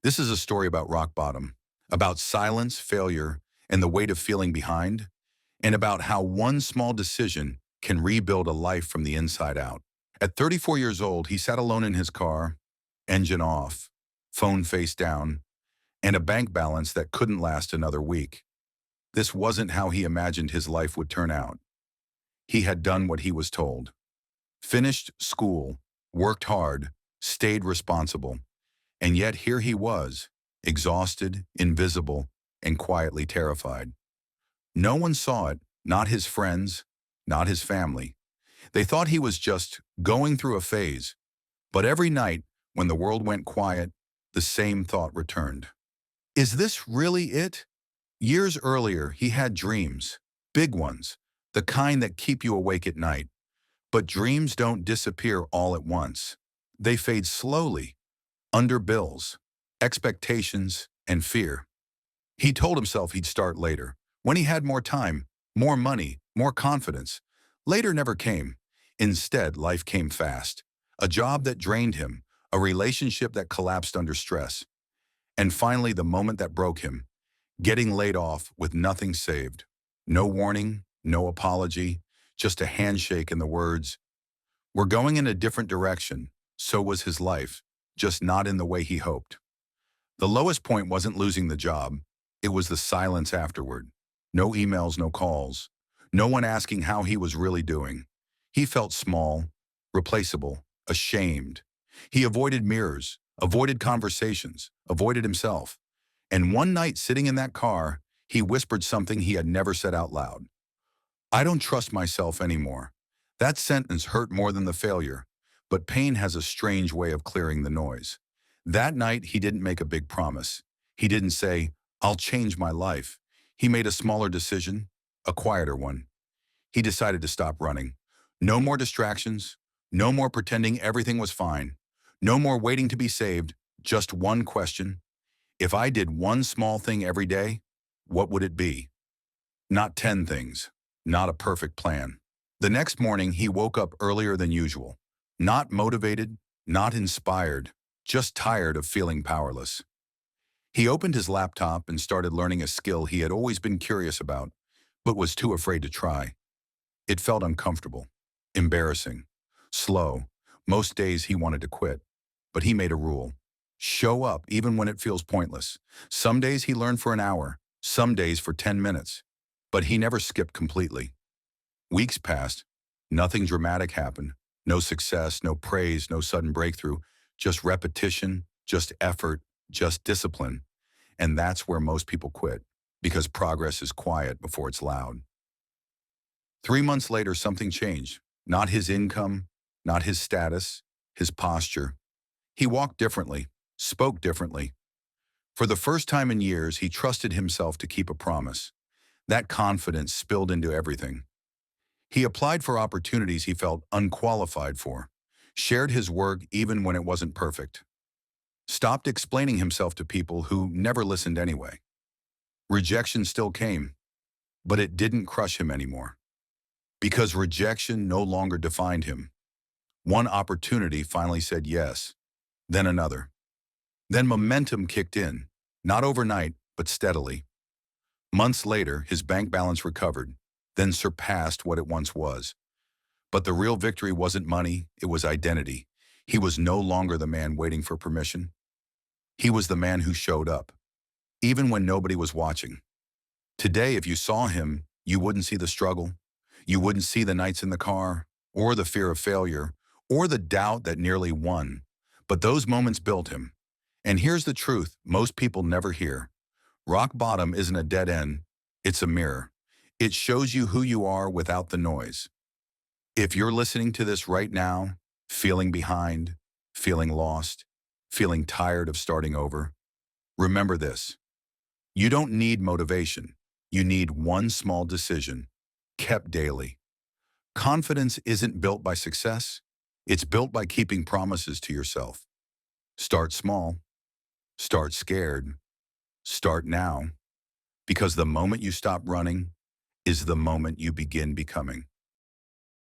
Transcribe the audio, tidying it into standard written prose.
This is a story about rock bottom, about silence, failure, and the weight of feeling behind, and about how one small decision can rebuild a life from the inside out. At 34 years old, he sat alone in his car, engine off, phone face down, and a bank balance that couldn't last another week. This wasn't how he imagined his life would turn out. He had done what he was told. Finished school, worked hard, stayed responsible, and yet here he was, exhausted, invisible, and quietly terrified. No one saw it, not his friends, not his family. They thought he was just going through a phase. But every night, when the world went quiet, the same thought returned. Is this really it? Years earlier, he had dreams, big ones, the kind that keep you awake at night. But dreams don't disappear all at once. They fade slowly, under bills, expectations, and fear. He told himself he'd start later, when he had more time, more money, more confidence. Later never came. Instead, life came fast. A job that drained him, a relationship that collapsed under stress, and finally the moment that broke him, getting laid off with nothing saved. No warning, no apology, just a handshake and the words, "We're going in a different direction." So was his life, just not in the way he hoped. The lowest point wasn't losing the job. It was the silence afterward. No emails, no calls. No one asking how he was really doing. He felt small, replaceable, ashamed. He avoided mirrors, avoided conversations, avoided himself. And one night sitting in that car, he whispered something he had never said out loud. "I don't trust myself anymore." That sentence hurt more than the failure, but pain has a strange way of clearing the noise. That night, he didn't make a big promise. He didn't say, "I'll change my life." He made a smaller decision, a quieter one. He decided to stop running. No more distractions, no more pretending everything was fine, no more waiting to be saved, just one question. If I did one small thing every day, what would it be? Not 10 things, not a perfect plan. The next morning, he woke up earlier than usual. Not motivated, not inspired, just tired of feeling powerless. He opened his laptop and started learning a skill he had always been curious about, but was too afraid to try. It felt uncomfortable, embarrassing, slow. Most days he wanted to quit, but he made a rule. Show up even when it feels pointless. Some days he learned for an hour, some days for 10 minutes, but he never skipped completely. Weeks passed, nothing dramatic happened. No success, no praise, no sudden breakthrough, just repetition, just effort, just discipline. And that's where most people quit, because progress is quiet before it's loud. 3 months later, something changed. Not his income, not his status, his posture. He walked differently, spoke differently. For the first time in years, he trusted himself to keep a promise. That confidence spilled into everything. He applied for opportunities he felt unqualified for, shared his work even when it wasn't perfect, stopped explaining himself to people who never listened anyway. Rejection still came, but it didn't crush him anymore, because rejection no longer defined him. One opportunity finally said yes, then another. Then momentum kicked in, not overnight, but steadily. Months later, his bank balance recovered, then surpassed what it once was. But the real victory wasn't money, it was identity. He was no longer the man waiting for permission. He was the man who showed up, even when nobody was watching. Today, if you saw him, you wouldn't see the struggle. You wouldn't see the nights in the car, or the fear of failure, or the doubt that nearly won. But those moments built him. And here's the truth most people never hear. Rock bottom isn't a dead end, it's a mirror. It shows you who you are without the noise. If you're listening to this right now, feeling behind, feeling lost, feeling tired of starting over, remember this. You don't need motivation. You need one small decision, kept daily. Confidence isn't built by success. It's built by keeping promises to yourself. Start small. Start scared. Start now. Because the moment you stop running is the moment you begin becoming.